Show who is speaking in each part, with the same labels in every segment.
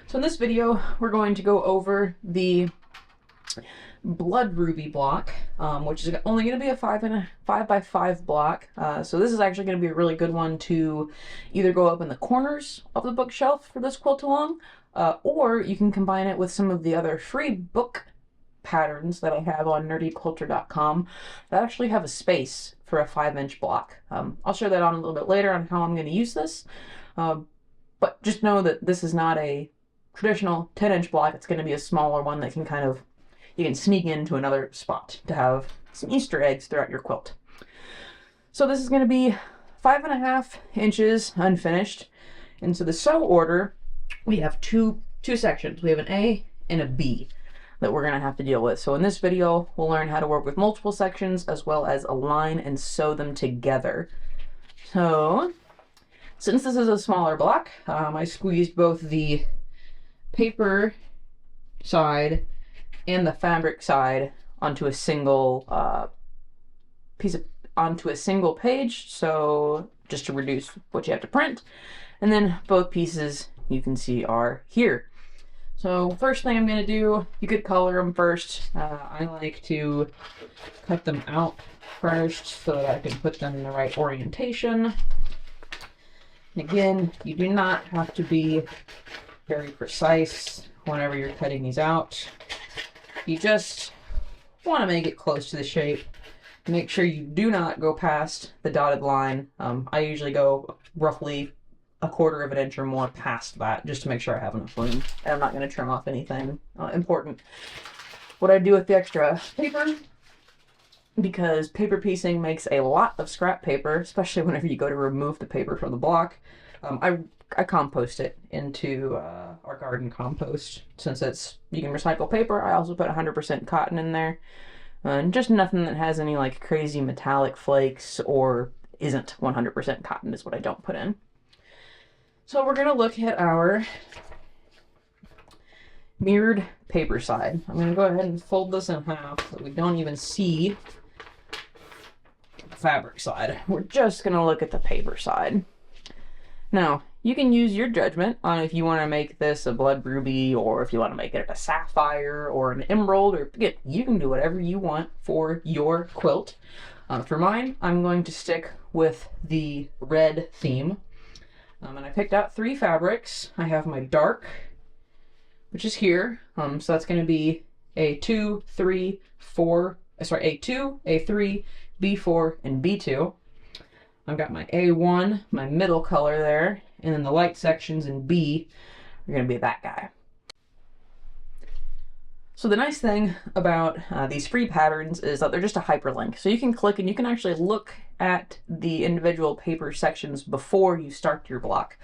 Speaker 1: So in this video, we're going to go over the Blood Ruby block, which is only going to be a 5x5 block. So this is actually going to be a really good one to either go up in the corners of the bookshelf for this quilt along, or you can combine it with some of the other free book patterns that I have on nerdyquilter.com that actually have a space for a 5-inch block. I'll share that on a little bit later on how I'm going to use this, but just know that this is not a traditional 10-inch block. It's going to be a smaller one that can you can sneak into another spot to have some Easter eggs throughout your quilt. So this is going to be 5.5 inches unfinished. And so the sew order, we have two sections. We have an A and a B that we're going to have to deal with. So in this video, we'll learn how to work with multiple sections as well as align and sew them together. So since this is a smaller block, I squeezed both the paper side and the fabric side onto a single onto a single page, so just to reduce what you have to print. And then both pieces you can see are here. So first thing I'm going to do, you could color them first. I like to cut them out first so that I can put them in the right orientation. And again, you do not have to be very precise whenever you're cutting these out. You just want to make it close to the shape. Make sure you do not go past the dotted line. I usually go roughly 1/4 of an inch or more past that, just to make sure I have enough room. And I'm not going to trim off anything important. What I do with the extra paper, because paper piecing makes a lot of scrap paper, especially whenever you go to remove the paper from the block, I compost it into our garden compost. Since you can recycle paper, I also put 100% cotton in there. And just nothing that has any like crazy metallic flakes or isn't 100% cotton is what I don't put in. So we're going to look at our mirrored paper side. I'm going to go ahead and fold this in half so we don't even see the fabric side. We're just going to look at the paper side. Now, you can use your judgment on if you want to make this a blood ruby, or if you want to make it a sapphire or an emerald, or again, you can do whatever you want for your quilt. For mine, I'm going to stick with the red theme. And I picked out 3 fabrics. I have my dark, which is here. So that's going to be A2, 3, 4, sorry, A2, A3, B4, and B2. I've got my A1, my middle color there, and then the light sections in B are going to be that guy. So the nice thing about these free patterns is that they're just a hyperlink. So you can click and you can actually look at the individual paper sections before you start your block.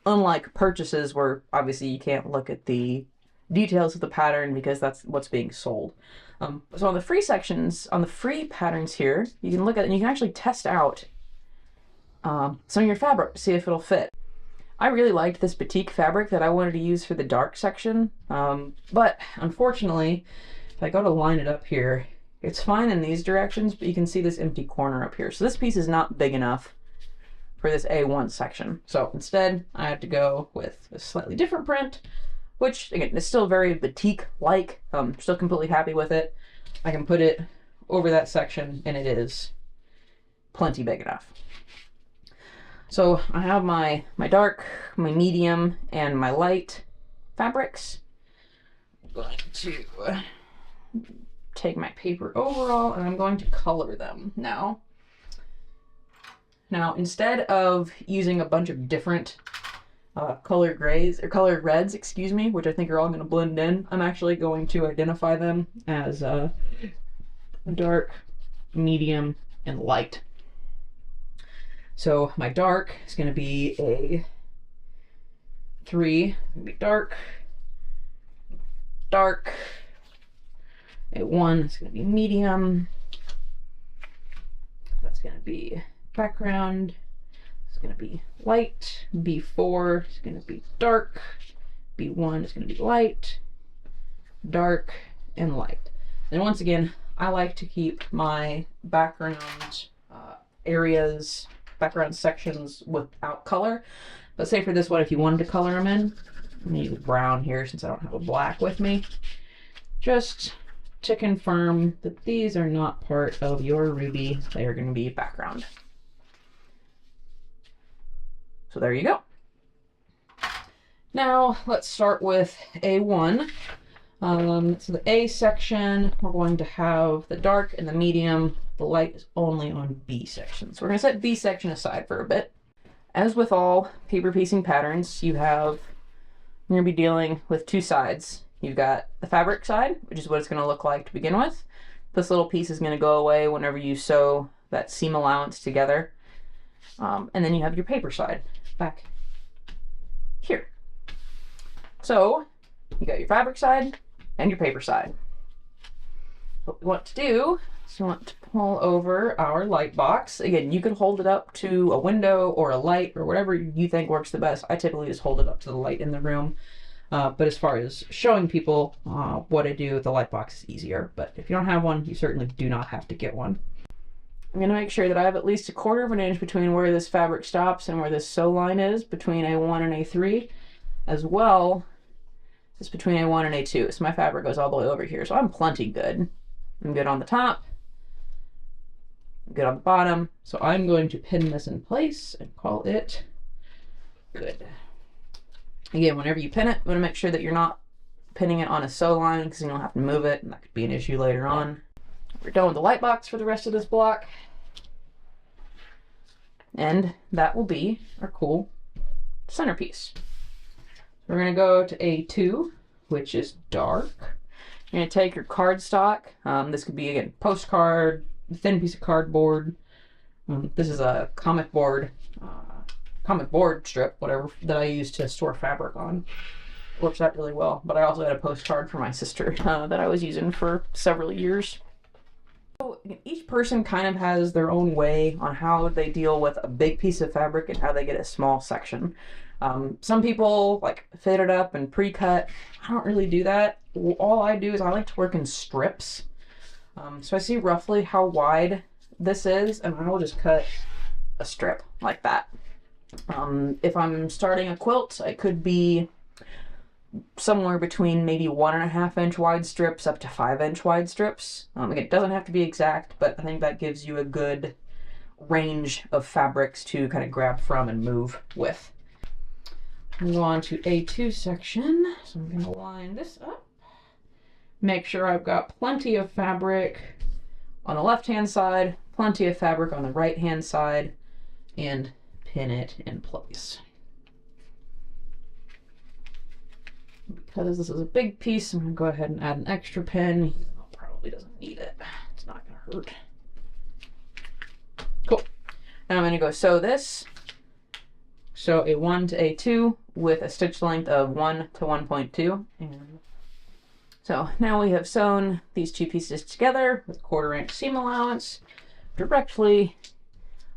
Speaker 1: Unlike purchases where obviously you can't look at the details of the pattern because that's what's being sold. So on the free sections, on the free patterns here, you can look at it and you can actually test out some of your fabric to see if it'll fit. I really liked this batik fabric that I wanted to use for the dark section, but unfortunately, if I go to line it up here, it's fine in these directions, but you can see this empty corner up here. So this piece is not big enough for this A1 section. So instead, I had to go with a slightly different print, which again is still very batik-like. I'm still completely happy with it. I can put it over that section, and it is plenty big enough. So I have my dark, my medium, and my light fabrics. I'm going to take my paper overall and I'm going to color them now. Now, instead of using a bunch of different color grays, or color reds, excuse me, which I think are all going to blend in, I'm actually going to identify them as dark, medium, and light. So my dark is going to be a 3, it's going to be dark, dark. A 1 is going to be medium. That's going to be background. It's going to be light. B4 is going to be dark. B1 is going to be light, dark, and light. And once again, I like to keep my background areas, background sections without color. But say for this one, if you wanted to color them in, I'm gonna use brown here since I don't have a black with me. Just to confirm that these are not part of your ruby. They are going to be background. So there you go. Now let's start with A1. So the A section, we're going to have the dark and the medium. The light is only on B section. So we're going to set B section aside for a bit. As with all paper piecing patterns, you're going to be dealing with two sides. You've got the fabric side, which is what it's going to look like to begin with. This little piece is going to go away whenever you sew that seam allowance together. And then you have your paper side back here. So you got your fabric side and your paper side. What we want to do is we want to pull over our light box. Again, you can hold it up to a window or a light or whatever you think works the best. I typically just hold it up to the light in the room. But as far as showing people what I do, the light box is easier. But if you don't have one, you certainly do not have to get one. I'm going to make sure that I have at least 1/4 of an inch between where this fabric stops and where this sew line is between A1 and A3, as well as between A1 and A2. So my fabric goes all the way over here. So I'm plenty good. I'm good on the top. I'm good on the bottom. So I'm going to pin this in place and call it good. Again, whenever you pin it, you want to make sure that you're not pinning it on a sew line because you don't have to move it, and that could be an issue later on. We're done with the light box for the rest of this block. And that will be our cool centerpiece. We're going to go to A2, which is dark. You're going to take your cardstock. This could be, again, postcard, a thin piece of cardboard. This is a comic board strip, whatever, that I use to store fabric on. Works out really well. But I also had a postcard for my sister that I was using for several years. So each person kind of has their own way on how they deal with a big piece of fabric and how they get a small section. Some people like fit it up and pre-cut. I don't really do that. All I do is I like to work in strips. So I see roughly how wide this is, and I will just cut a strip like that. If I'm starting a quilt, it could be somewhere between maybe 1.5 inch wide strips up to 5 inch wide strips. Again, it doesn't have to be exact, but I think that gives you a good range of fabrics to kind of grab from and move with. I'm go on to A2 section. So I'm going to line this up. Make sure I've got plenty of fabric on the left-hand side, plenty of fabric on the right-hand side, and pin it in place. Because this is a big piece, I'm going to go ahead and add an extra pin. Probably doesn't need it. It's not going to hurt. Cool. Now I'm going to go sew this. Sew a 1 to A2 with a stitch length of 1 to 1.2. And so now we have sewn these two pieces together with 1/4 inch seam allowance directly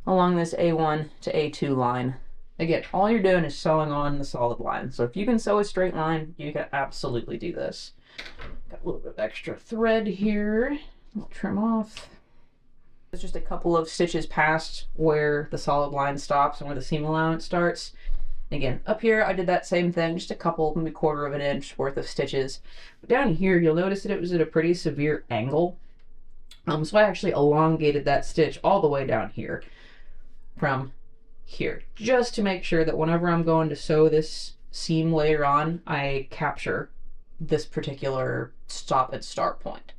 Speaker 1: along this A1 to A2 line. Again, all you're doing is sewing on the solid line. So if you can sew a straight line, you can absolutely do this. Got a little bit of extra thread here. I'll trim off. It's just a couple of stitches past where the solid line stops and where the seam allowance starts. Again, up here I did that same thing, just a couple, maybe 1/4 of an inch worth of stitches. But down here you'll notice that it was at a pretty severe angle. So I actually elongated that stitch all the way down here from here, just to make sure that whenever I'm going to sew this seam later on, I capture this particular stop and start point.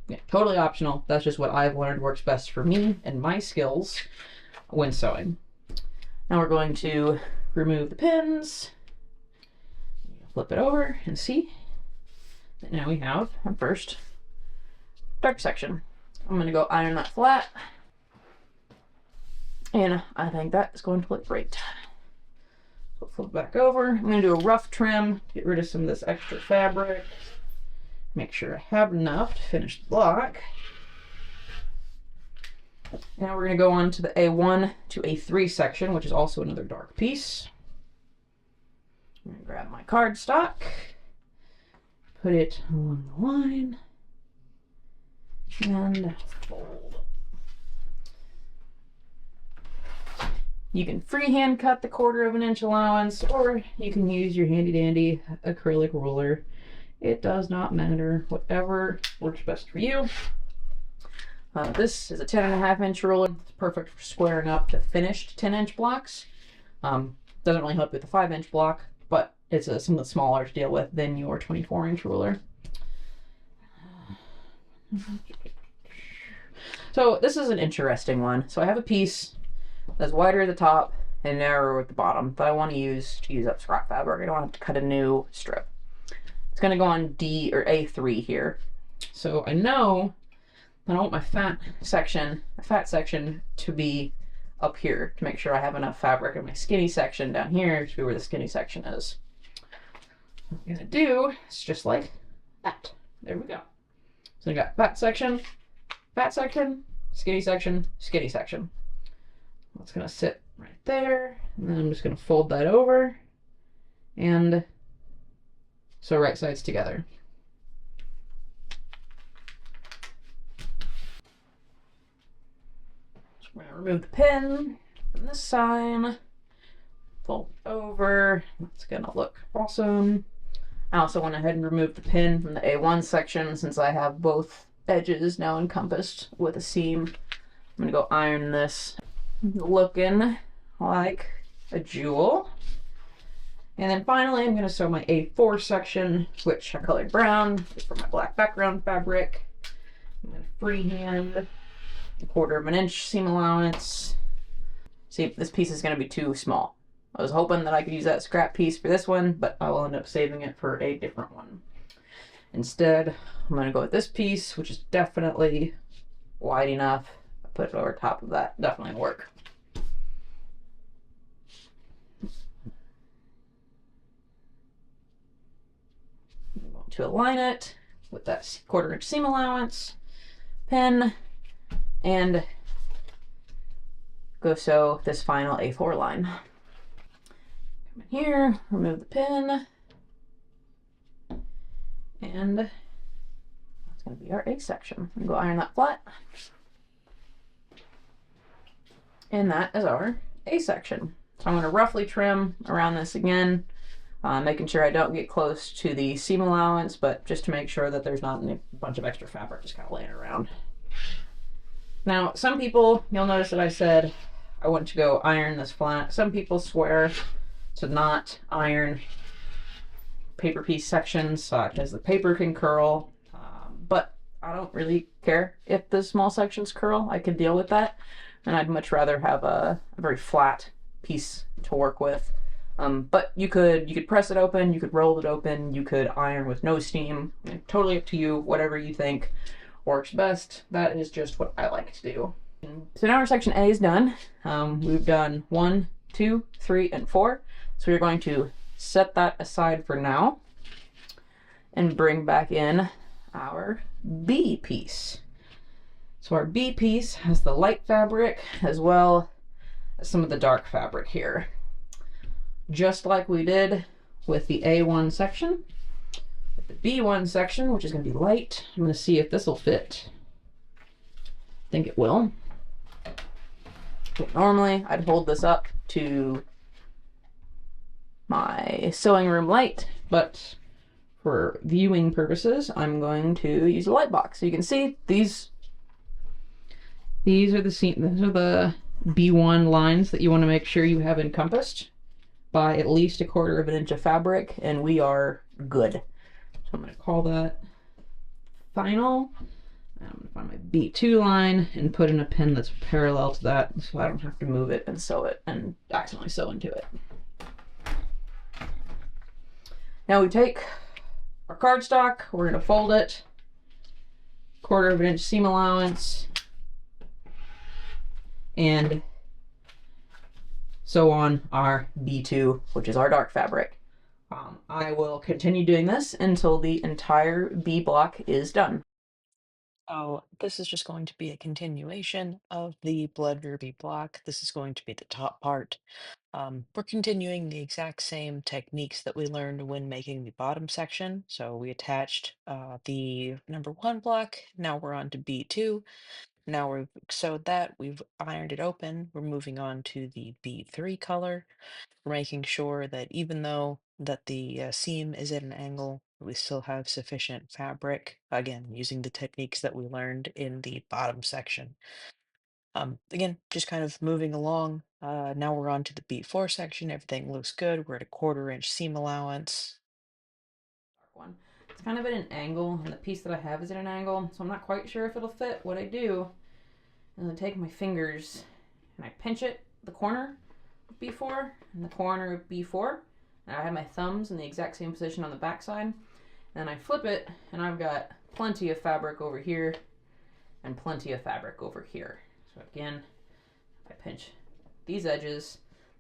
Speaker 1: Yeah, totally optional. That's just what I've learned works best for me and my skills when sewing. Now we're going to remove the pins, flip it over, and see that now we have our first dark section. I'm going to go iron that flat, and I think that is going to look great. So flip it back over. I'm going to do a rough trim, get rid of some of this extra fabric, make sure I have enough to finish the block. Now we're going to go on to the A1 to A3 section, which is also another dark piece. I'm going to grab my cardstock, put it along the line, and fold. You can freehand cut the 1/4 inch allowance, or you can use your handy dandy acrylic ruler. It does not matter, whatever works best for you. This is a 10.5 inch ruler. It's perfect for squaring up the finished 10-inch blocks. Doesn't really help with the 5-inch block, but it's something smaller to deal with than your 24-inch ruler. So this is an interesting one. So I have a piece that's wider at the top and narrower at the bottom that I want to use up scrap fabric. I don't have to cut a new strip. It's going to go on D or A3 here. So I know I want my fat section to be up here to make sure I have enough fabric in my skinny section down here to be where the skinny section is. What I'm going to do is just like that. There we go. So I got fat section, skinny section, skinny section. That's going to sit right there. And then I'm just going to fold that over. And so right sides together. So we're going to remove the pin from this side. Fold over. That's going to look awesome. I also went ahead and removed the pin from the A1 section since I have both edges now encompassed with a seam. I'm going to go iron this. Looking like a jewel. And then finally, I'm going to sew my A4 section, which I colored brown for my black background fabric. I'm going to freehand a 1/4 inch seam allowance. See, this piece is going to be too small. I was hoping that I could use that scrap piece for this one, but I will end up saving it for a different one. Instead, I'm going to go with this piece, which is definitely wide enough. I'll put it over top of that. Definitely work. I'm going to align it with that 1/4 inch seam allowance, pin, and go sew this final A4 line. Come in here, remove the pin, and that's going to be our A section. I'm going to go iron that flat. And that is our A section. So I'm going to roughly trim around this again, making sure I don't get close to the seam allowance, but just to make sure that there's not a bunch of extra fabric just kind of laying around. Now, some people, you'll notice that I said I want to go iron this flat. Some people swear to not iron paper piece sections because the paper can curl, but I don't really care if the small sections curl. I can deal with that, and I'd much rather have a very flat piece to work with. But you could press it open, you could roll it open, you could iron with no steam. Totally up to you, whatever you think works best. That is just what I like to do. So now our section A is done. We've done 1, 2, 3, and 4. So we're going to set that aside for now and bring back in our B piece. So our B piece has the light fabric as well as some of the dark fabric here. Just like we did with the A1 section, with the B1 section, which is going to be light, I'm going to see if this will fit. I think it will. But normally I'd hold this up to my sewing room light, but for viewing purposes, I'm going to use a light box. So you can see these are the B1 lines that you want to make sure you have encompassed by at least 1/4 inch of fabric, and we are good. So I'm going to call that final. I'm going to find my B2 line and put in a pin that's parallel to that so I don't have to move it and sew it and accidentally sew into it. Now we take our cardstock, we're going to fold it, 1/4 inch seam allowance, and sew on our B2, which is our dark fabric. I will continue doing this until the entire B block is done.
Speaker 2: Oh, this is just going to be a continuation of the Blood Ruby block. This is going to be the top part. We're continuing the exact same techniques that we learned when making the bottom section. So we attached the number 1 block. Now we're on to B2. Now we've sewed that, we've ironed it open, we're moving on to the B3 color. We're making sure that even though that the seam is at an angle, we still have sufficient fabric, again, using the techniques that we learned in the bottom section. Again, just kind of moving along. Now we're on to the B4 section. Everything looks good. We're at a 1/4 inch seam allowance.
Speaker 1: One. It's kind of at an angle, and the piece that I have is at an angle, so I'm not quite sure if it'll fit. What I do is I take my fingers and I pinch it, the corner of B4 and the corner of B4, and I have my thumbs in the exact same position on the back side, and then I flip it, and I've got plenty of fabric over here and plenty of fabric over here. So again, if I pinch these edges,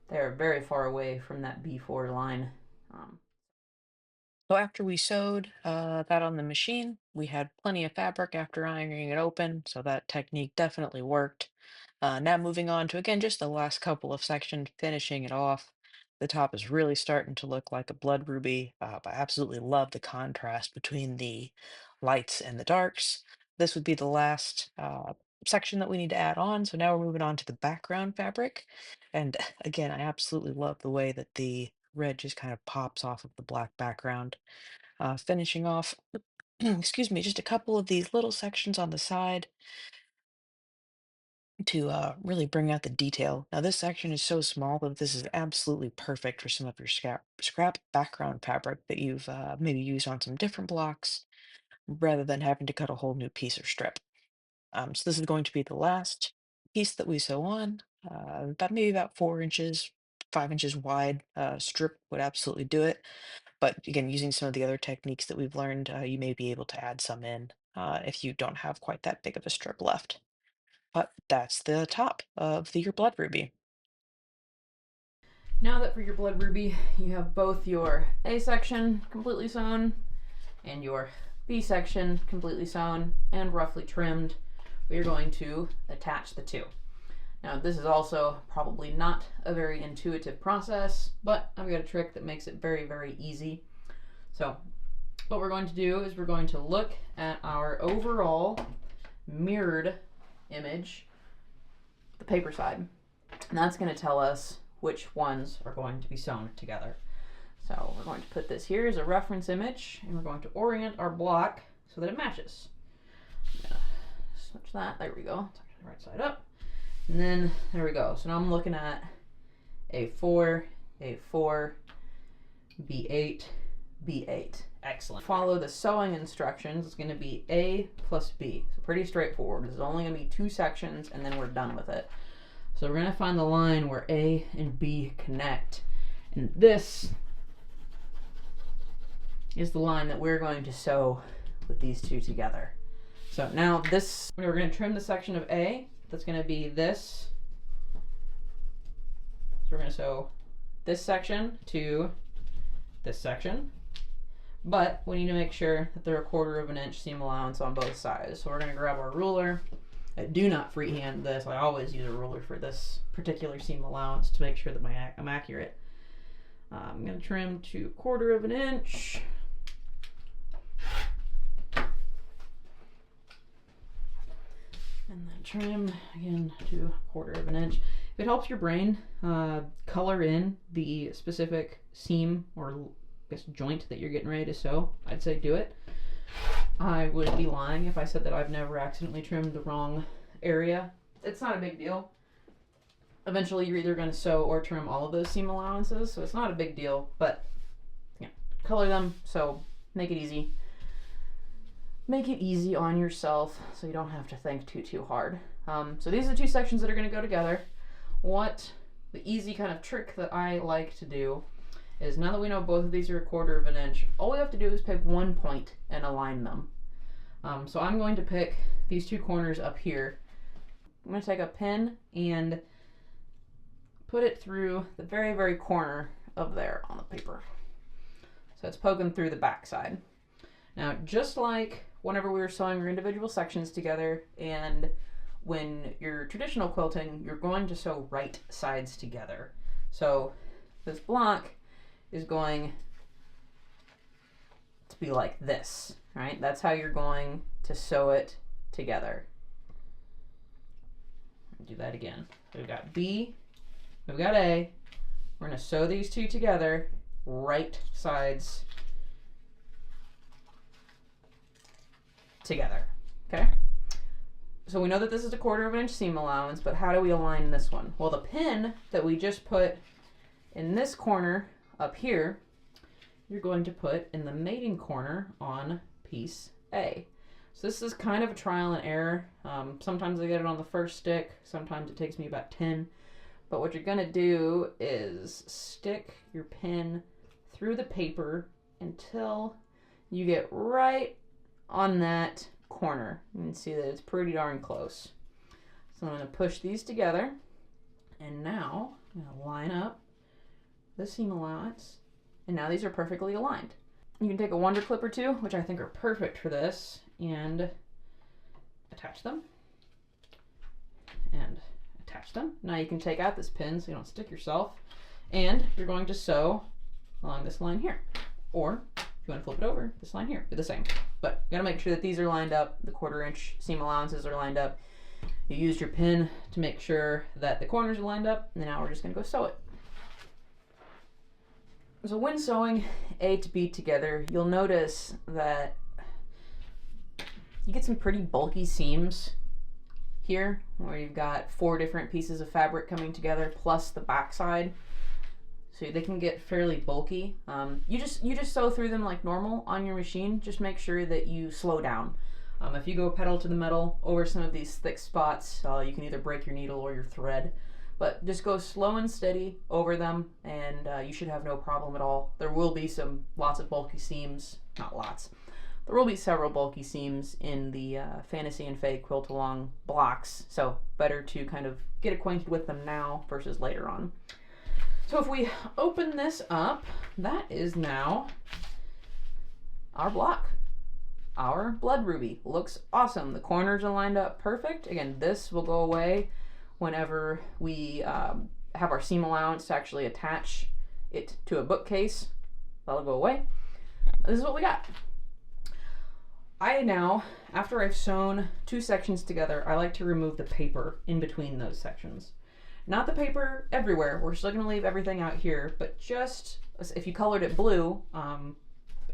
Speaker 1: they are very far away from that B4 line.
Speaker 2: So after we sewed that on the machine, we had plenty of fabric after ironing it open, so that technique definitely worked. Now moving on to, again, just the last couple of sections, finishing it off. The top is really starting to look like a blood ruby. I absolutely love the contrast between the lights and the darks. This would be the last section that we need to add on. So now we're moving on to the background fabric. And again, I absolutely love the way that the red just kind of pops off of the black background. Finishing off, excuse me, just a couple of these little sections on the side to really bring out the detail. Now, this section is so small that this is absolutely perfect for some of your scrap background fabric that you've maybe used on some different blocks rather than having to cut a whole new piece or strip. So this is going to be the last piece that we sew on, maybe about 4 inches, 5 inches wide. Strip would absolutely do it. But again, using some of the other techniques that we've learned, you may be able to add some in if you don't have quite that big of a strip left. But that's the top of your blood ruby.
Speaker 1: Now that for your blood ruby, you have both your A section completely sewn and your B section completely sewn and roughly trimmed, we are going to attach the two. Now, this is also probably not a very intuitive process, but I've got a trick that makes it very, very easy. So what we're going to do is we're going to look at our overall mirrored image, the paper side, and that's going to tell us which ones are going to be sewn together. So we're going to put this here as a reference image, and we're going to orient our block so that it matches. I'm gonna switch that. There we go. Turn the right side up. And then there we go. So now I'm looking at A4, A4, B8, B8. Excellent. Follow the sewing instructions. It's going to be A plus B. So pretty straightforward. This is only going to be 2 sections, and then we're done with it. So we're going to find the line where A and B connect. And this is the line that we're going to sew with these two together. So now this, we're going to trim the section of A. That's going to be this. So we're going to sew this section to this section. But we need to make sure that they're a 1/4 inch seam allowance on both sides. So we're going to grab our ruler. I do not freehand this. I always use a ruler for this particular seam allowance to make sure that I'm accurate. I'm going to trim to 1/4 inch. And then trim again to 1/4 inch. If it helps your brain color in the specific seam or I guess joint that you're getting ready to sew, I'd say do it. I would be lying if I said that I've never accidentally trimmed the wrong area. It's not a big deal. Eventually you're either going to sew or trim all of those seam allowances, so it's not a big deal, but yeah, color them, so make it easy. Make it easy on yourself so you don't have to think too hard. So these are the 2 sections that are going to go together. What the easy kind of trick that I like to do is, now that we know both of these are a 1/4 inch, all we have to do is pick one point and align them. So I'm going to pick these 2 corners up here. I'm going to take a pin and put it through the very, very corner of there on the paper. So it's poking through the back side. Now, just like whenever we were sewing your individual sections together, and when you're traditional quilting, you're going to sew right sides together. So this block is going to be like this, right? That's how you're going to sew it together. Do that again. So we've got B, we've got A. We're going to sew these two together, right sides together. Okay? So we know that this is a 1/4 inch seam allowance, but how do we align this one? Well, the pin that we just put in this corner up here, you're going to put in the mating corner on piece A. So this is kind of a trial and error. Sometimes I get it on the first stick, sometimes it takes me about 10. But what you're gonna do is stick your pin through the paper until you get right on that corner. You can see that it's pretty darn close. So I'm gonna push these together, and now I'm gonna line up the seam allowance, and now these are perfectly aligned. You can take a Wonder Clip or two, which I think are perfect for this, and attach them. And attach them. Now you can take out this pin so you don't stick yourself, and you're going to sew along this line here. Or if you want to flip it over, this line here, do the same. But you gotta make sure that these are lined up, the 1/4 inch seam allowances are lined up. You used your pin to make sure that the corners are lined up, and now we're just gonna go sew it. So when sewing A to B together, you'll notice that you get some pretty bulky seams here, where you've got 4 different pieces of fabric coming together plus the back side. So they can get fairly bulky. You just sew through them like normal on your machine. Just make sure that you slow down. If you go pedal to the metal over some of these thick spots, you can either break your needle or your thread. But just go slow and steady over them, and you should have no problem at all. There will be lots of bulky seams, not lots. There will be several bulky seams in the Fantasy and Fae quilt along blocks, so better to kind of get acquainted with them now versus later on. So if we open this up, that is now our block. Our blood ruby looks awesome. The corners are lined up perfect. Again, this will go away whenever we have our seam allowance to actually attach it to a bookcase. That'll go away. This is what we got. I now, after I've sewn 2 sections together, I like to remove the paper in between those sections. Not the paper everywhere. We're still gonna leave everything out here, but just, if you colored it blue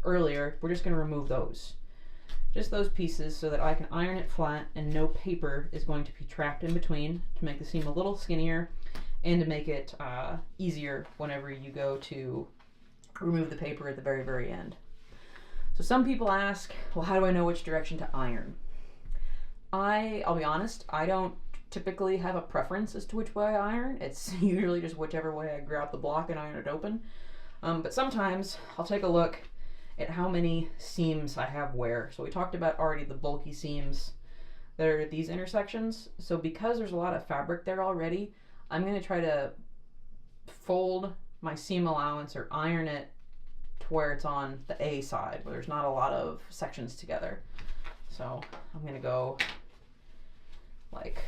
Speaker 1: earlier, we're just gonna remove those. Just those pieces so that I can iron it flat and no paper is going to be trapped in between, to make the seam a little skinnier and to make it easier whenever you go to remove the paper at the very, very end. So some people ask, well, how do I know which direction to iron? I'll be honest, I don't typically have a preference as to which way I iron. It's usually just whichever way I grab the block and iron it open. But sometimes I'll take a look at how many seams I have where. So we talked about already the bulky seams that are at these intersections. So because there's a lot of fabric there already, I'm going to try to fold my seam allowance or iron it to where it's on the A side, where there's not a lot of sections together. So I'm going to go like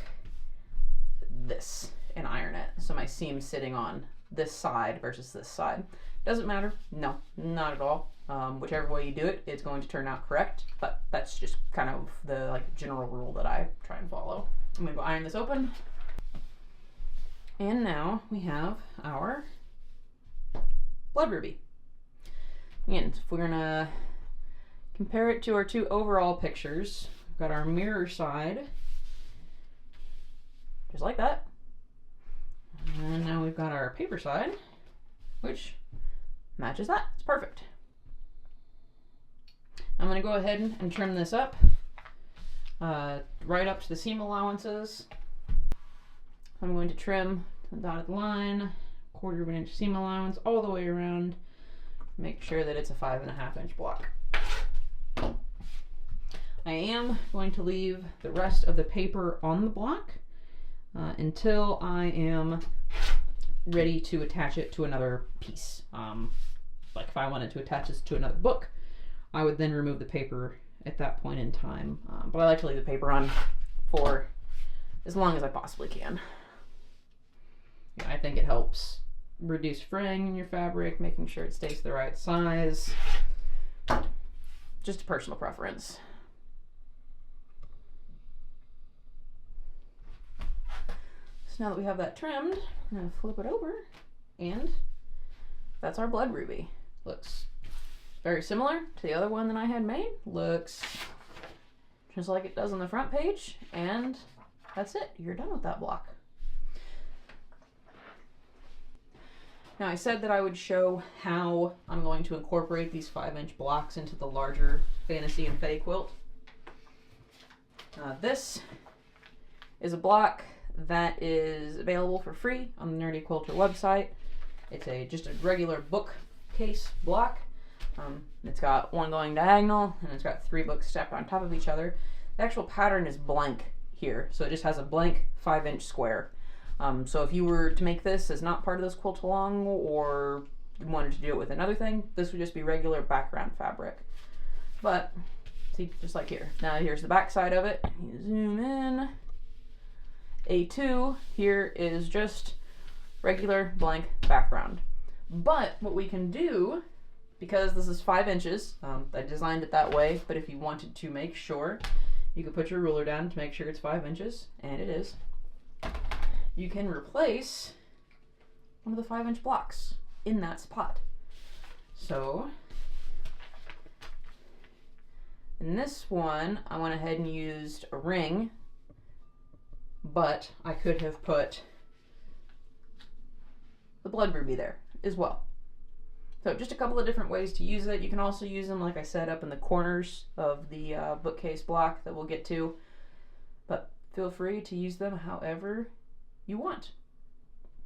Speaker 1: this and iron it. So my seam's sitting on this side versus this side. Doesn't matter. No, not at all. Whichever way you do it, it's going to turn out correct, but that's just kind of the general rule that I try and follow. I'm going to go iron this open. And now we have our blood ruby. Again, if we're going to compare it to our 2 overall pictures, we've got our mirror side, just like that. And now we've got our paper side, which matches that. It's perfect. I'm going to go ahead and trim this up right up to the seam allowances. I'm going to trim the dotted line, 1/4 inch seam allowance all the way around. Make sure that it's a 5.5 inch block. I am going to leave the rest of the paper on the block until I am ready to attach it to another piece. Like if I wanted to attach this to another book, I would then remove the paper at that point in time. But I like to leave the paper on for as long as I possibly can. I think it helps reduce fraying in your fabric, making sure it stays the right size. Just a personal preference. So now that we have that trimmed, I'm going to flip it over, and that's our blood ruby. Looks very similar to the other one that I had made. Looks just like it does on the front page, and that's it. You're done with that block. Now I said that I would show how I'm going to incorporate these 5-inch blocks into the larger Fantasy and Fae quilt. This is a block that is available for free on the Nerdy Quilter website. It's just a regular bookcase block. It's got one going diagonal, and it's got 3 books stacked on top of each other. The actual pattern is blank here, so it just has a blank 5-inch square. So if you were to make this as not part of this quilt along, or you wanted to do it with another thing, this would just be regular background fabric. But see, just like here. Now here's the back side of it. You zoom in. A2 here is just regular blank background. But what we can do, because this is 5 inches, I designed it that way, but if you wanted to make sure, you could put your ruler down to make sure it's 5 inches, and it is. You can replace one of the 5-inch blocks in that spot. So in this one, I went ahead and used a ring, but I could have put the blood ruby there as well. So just a couple of different ways to use it. You can also use them, like I said, up in the corners of the bookcase block that we'll get to, but feel free to use them however you want.